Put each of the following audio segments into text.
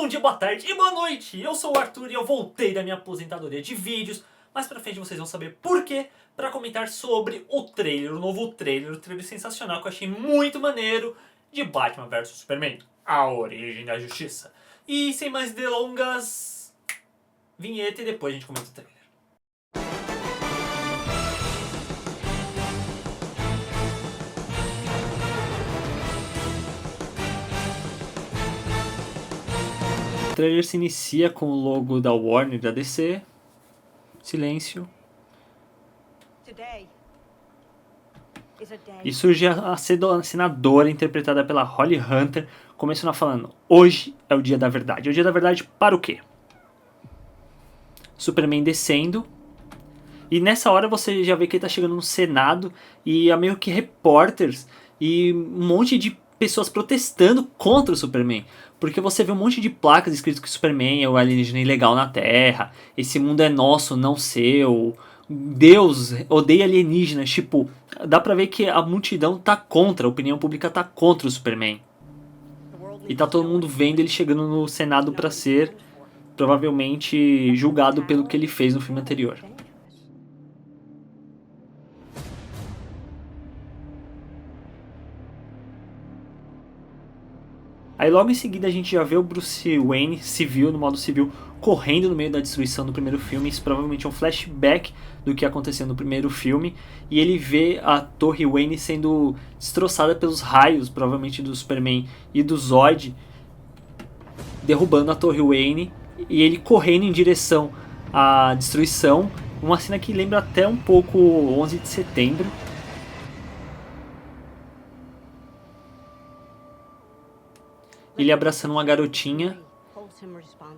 bom dia, boa tarde e boa noite! Eu sou o Arthur e eu voltei da minha aposentadoria de vídeos. Mais pra frente vocês vão saber por quê, pra comentar sobre o trailer, o trailer sensacional que eu achei muito maneiro de Batman vs Superman, A Origem da Justiça. E sem mais delongas, vinheta e depois a gente comenta o trailer. O trailer se inicia com o logo da Warner e da DC. Silêncio. E surge a senadora interpretada pela Holly Hunter, começando falando: hoje é o dia da verdade. É o dia da verdade para o quê? Superman descendo. E nessa hora você já vê que ele tá chegando no Senado e há meio que repórteres e um monte de pessoas protestando contra o Superman. Porque você vê um monte de placas escrito que o Superman é o alienígena ilegal na Terra, esse mundo é nosso, não seu, Deus odeia alienígenas. Tipo, dá pra ver que a multidão tá contra, a opinião pública tá contra o Superman. E tá todo mundo vendo ele chegando no Senado pra ser, provavelmente, julgado pelo que ele fez no filme anterior. Aí logo em seguida a gente já vê o Bruce Wayne civil, no modo civil, correndo no meio da destruição do primeiro filme. Isso provavelmente é um flashback do que aconteceu no primeiro filme. E ele vê a Torre Wayne sendo destroçada pelos raios, provavelmente do Superman e do Zod, derrubando a Torre Wayne. E ele correndo em direção à destruição. Uma cena que lembra até um pouco 11 de setembro. Ele abraçando uma garotinha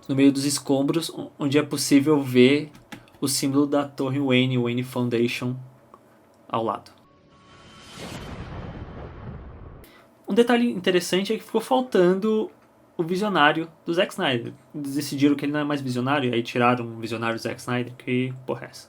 no meio dos escombros, onde é possível ver o símbolo da Torre Wayne, Wayne Foundation, ao lado. Um detalhe interessante é que ficou faltando o visionário do Zack Snyder. Eles decidiram que ele não é mais visionário, e aí tiraram o visionário do Zack Snyder. Que porra é essa?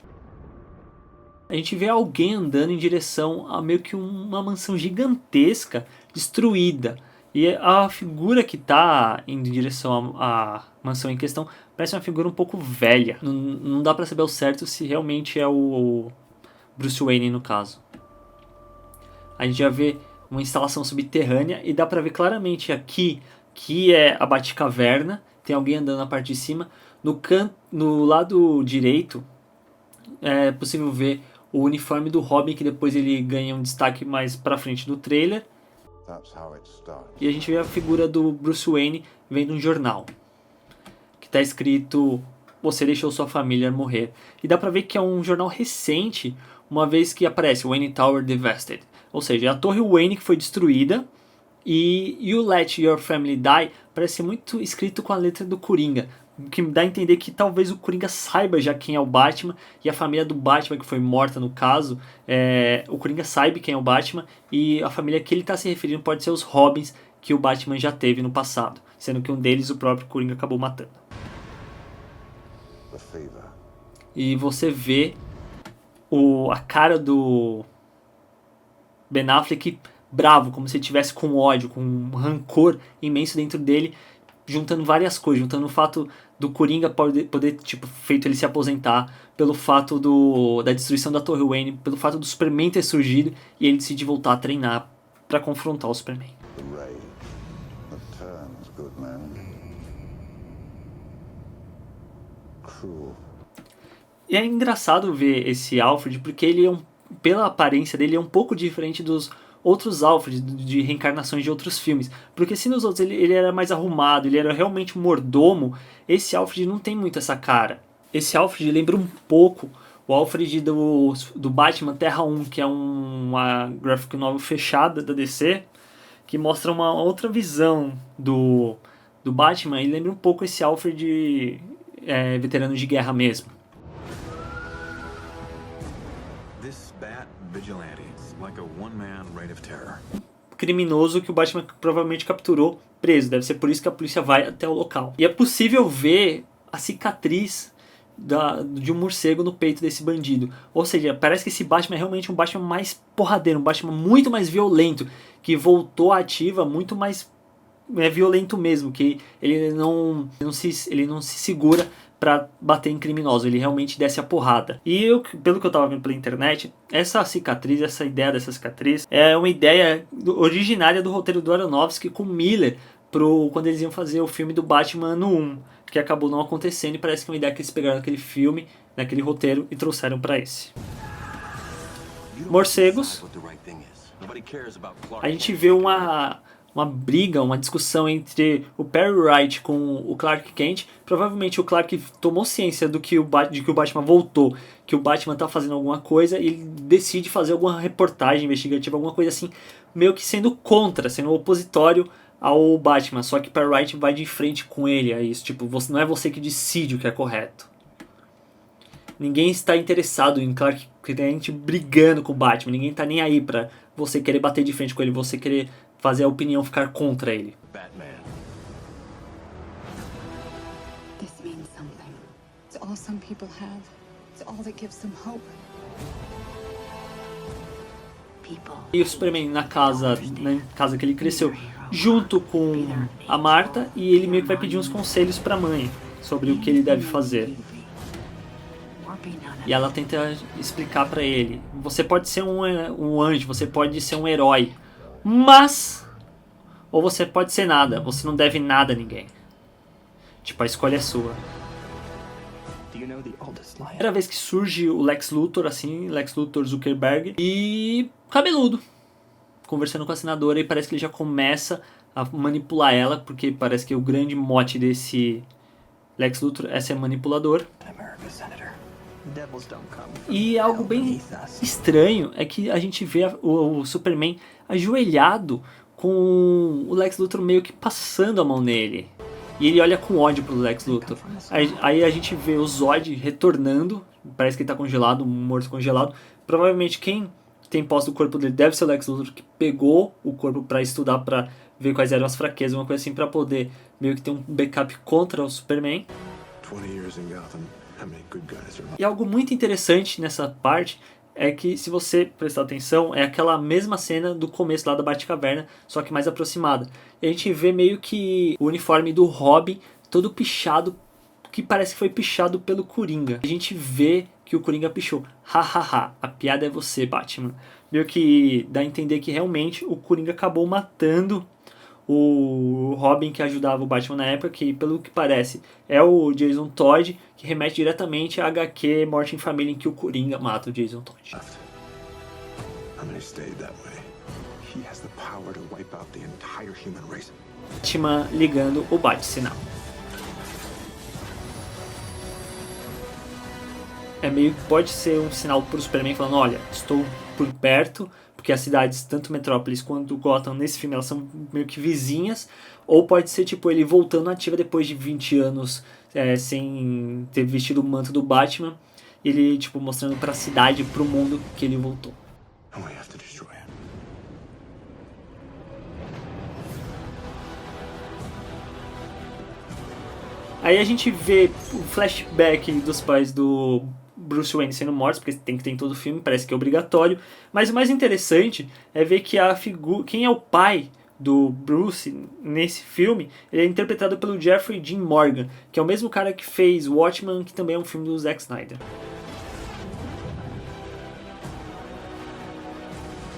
A gente vê alguém andando em direção a meio que uma mansão gigantesca, destruída. E a figura que está indo em direção à mansão em questão parece uma figura um pouco velha. Não dá pra saber ao certo se realmente é o Bruce Wayne no caso. A gente já vê uma instalação subterrânea e dá pra ver claramente aqui que é a Batcaverna. Tem alguém andando na parte de cima. No lado direito é possível ver o uniforme do Robin, que depois ele ganha um destaque mais pra frente do trailer. E a gente vê a figura do Bruce Wayne vendo um jornal que está escrito: você deixou sua família morrer. E dá pra ver que é um jornal recente, uma vez que aparece Wayne Tower Devastated, ou seja, a torre Wayne que foi destruída. E You Let Your Family Die parece muito escrito com a letra do Coringa, que dá a entender que talvez o Coringa saiba já quem é o Batman, e a família do Batman que foi morta no caso, o Coringa sabe quem é o Batman, e a família que ele está se referindo pode ser os Robins que o Batman já teve no passado, sendo que um deles o próprio Coringa acabou matando. E você vê a cara do Ben Affleck bravo, como se ele estivesse com ódio, com um rancor imenso dentro dele, juntando várias coisas, juntando o fato do Coringa poder tipo, feito ele se aposentar, pelo fato da destruição da Torre Wayne, pelo fato do Superman ter surgido e ele decidir voltar a treinar para confrontar o Superman. E é engraçado ver esse Alfred, porque ele pela aparência dele é um pouco diferente dos outros Alfred, de reencarnações de outros filmes. Porque se nos outros ele era mais arrumado, ele era realmente um mordomo, esse Alfred não tem muito essa cara. Esse Alfred lembra um pouco o Alfred do Batman Terra 1, que é uma graphic novel fechada da DC, que mostra uma outra visão do Batman, e lembra um pouco esse Alfred veterano de guerra mesmo. Criminoso que o Batman provavelmente capturou preso. Deve ser por isso que a polícia vai até o local. E é possível ver a cicatriz de um morcego no peito desse bandido. Ou seja, parece que esse Batman é realmente um Batman mais porradeiro, um Batman muito mais violento, que voltou à ativa muito mais é violento mesmo, que ele não se segura pra bater em criminosos, ele realmente desce a porrada. E pelo que eu tava vendo pela internet, essa cicatriz, essa ideia dessa cicatriz, é uma ideia originária do roteiro do Aronofsky com Miller, quando eles iam fazer o filme do Batman no 1, que acabou não acontecendo, e parece que é uma ideia que eles pegaram naquele filme, naquele roteiro, e trouxeram pra esse. Morcegos. A gente vê uma briga, uma discussão entre o Perry Wright com o Clark Kent. Provavelmente o Clark tomou ciência de que o Batman voltou, que o Batman tá fazendo alguma coisa, e ele decide fazer alguma reportagem investigativa, alguma coisa assim, meio que sendo opositório ao Batman. Só que Perry Wright vai de frente com ele a isso, tipo, não é você que decide o que é correto. Ninguém está interessado em Clark Kent brigando com o Batman, ninguém tá nem aí pra você querer bater de frente com ele, você querer fazer a opinião ficar contra ele. Batman. This means something. It's all some people have. It's all that gives them hope. E o Superman na casa que ele cresceu, junto com a Marta, e ele meio que vai pedir uns conselhos pra mãe sobre o que ele deve fazer. E ela tenta explicar pra ele: você pode ser um anjo, você pode ser um herói, mas ou você pode ser nada, você não deve nada a ninguém. Tipo, a escolha é sua. Primeira vez que surge o Lex Luthor, assim, Lex Luthor Zuckerberg, e cabeludo, conversando com a senadora, e parece que ele já começa a manipular ela, porque parece que o grande mote desse Lex Luthor é ser manipulador. E algo bem estranho é que a gente vê o Superman ajoelhado com o Lex Luthor meio que passando a mão nele. E ele olha com ódio pro Lex Luthor. Aí a gente vê o Zod retornando, parece que ele tá congelado, morto congelado. Provavelmente quem tem posse do corpo dele deve ser o Lex Luthor, que pegou o corpo pra estudar, pra ver quais eram as fraquezas, uma coisa assim, pra poder meio que ter um backup contra o Superman. 20 years in Gotham. E algo muito interessante nessa parte é que, se você prestar atenção, é aquela mesma cena do começo lá da Batcaverna, só que mais aproximada. E a gente vê meio que o uniforme do Robin todo pichado, que parece que foi pichado pelo Coringa. A gente vê que o Coringa pichou. Hahaha, a piada é você, Batman. Meio que dá a entender que realmente o Coringa acabou matando o Robin que ajudava o Batman na época, que pelo que parece é o Jason Todd, que remete diretamente a HQ Morte em Família, em que o Coringa mata o Jason Todd. Batman ligando o bate-sinal. É meio que pode ser um sinal pro Superman falando: olha, estou por perto, porque as cidades, tanto Metrópolis quanto Gotham, nesse filme, elas são meio que vizinhas. Ou pode ser tipo ele voltando ativa depois de 20 anos sem ter vestido o manto do Batman, ele tipo mostrando pra cidade, pro mundo, que ele voltou. Aí a gente vê o flashback dos pais do Bruce Wayne sendo mortos, porque tem que ter em todo o filme, parece que é obrigatório. Mas o mais interessante é ver que quem é o pai do Bruce nesse filme, ele é interpretado pelo Jeffrey Dean Morgan, que é o mesmo cara que fez Watchmen, que também é um filme do Zack Snyder.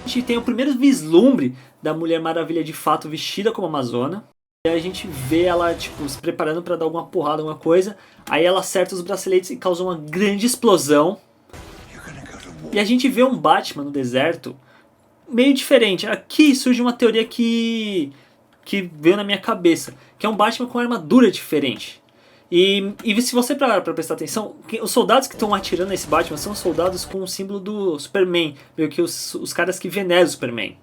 A gente tem o primeiro vislumbre da Mulher Maravilha de fato vestida como Amazona. E a gente vê ela tipo se preparando para dar alguma porrada, alguma coisa. Aí ela acerta os braceletes e causa uma grande explosão. E a gente vê um Batman no deserto meio diferente. Aqui surge uma teoria que veio na minha cabeça, que é um Batman com armadura diferente. E se você parar pra prestar atenção, os soldados que estão atirando nesse Batman são soldados com o símbolo do Superman, meio que os caras que veneram o Superman.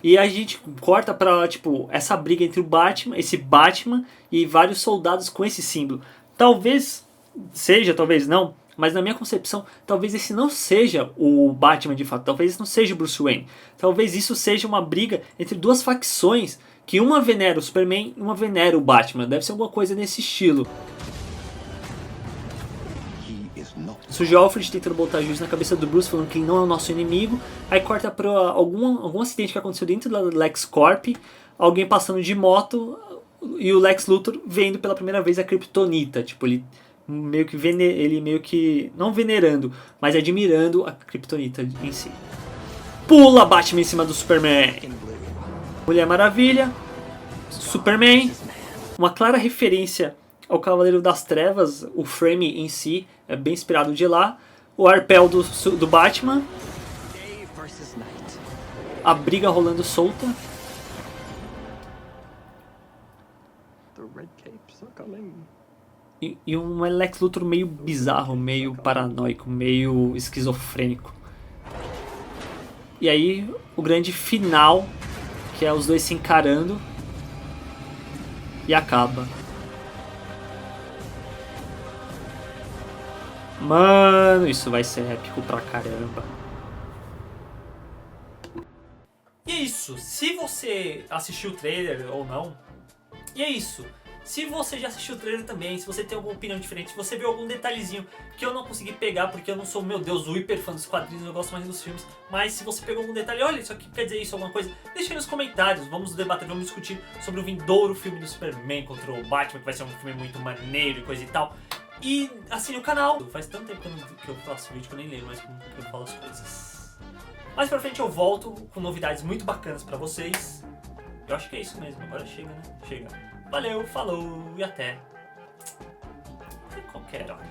E a gente corta pra, tipo, essa briga entre o Batman, esse Batman e vários soldados com esse símbolo. Talvez seja, talvez não, mas na minha concepção, talvez esse não seja o Batman de fato, talvez esse não seja o Bruce Wayne. Talvez isso seja uma briga entre duas facções, que uma venera o Superman e uma venera o Batman. Deve ser alguma coisa nesse estilo. surge o Alfred tentando botar juiz na cabeça do Bruce, falando que ele não é o nosso inimigo. Aí corta pra algum acidente que aconteceu dentro da LexCorp, alguém passando de moto e o Lex Luthor vendo pela primeira vez a Kryptonita. Tipo, ele meio que não venerando, mas admirando a Kryptonita em si. Pula Batman em cima do Superman. Mulher Maravilha, Superman, uma clara referência ao Cavaleiro das Trevas, o frame em si é bem inspirado de lá, o arpel do Batman, a briga rolando solta, e um Lex Luthor meio bizarro, meio paranoico, meio esquizofrênico. E aí o grande final, que é os dois se encarando, e acaba. Mano, isso vai ser épico pra caramba. E é isso. Se você assistiu o trailer ou não, e é isso. Se você já assistiu o trailer também, se você tem alguma opinião diferente, se você viu algum detalhezinho que eu não consegui pegar porque eu não sou, meu Deus, o hiper fã dos quadrinhos, eu gosto mais dos filmes, mas se você pegou algum detalhe, olha, isso aqui quer dizer isso, alguma coisa, deixa aí nos comentários, vamos debater, vamos discutir sobre o vindouro filme do Superman contra o Batman, que vai ser um filme muito maneiro e coisa e tal. E assine o canal. Faz tanto tempo que eu faço vídeo que eu nem lembro mais como que eu falo as coisas. Mais pra frente eu volto com novidades muito bacanas pra vocês. Eu acho que é isso mesmo, agora chega, né? Chega. Valeu, falou e até qualquer hora.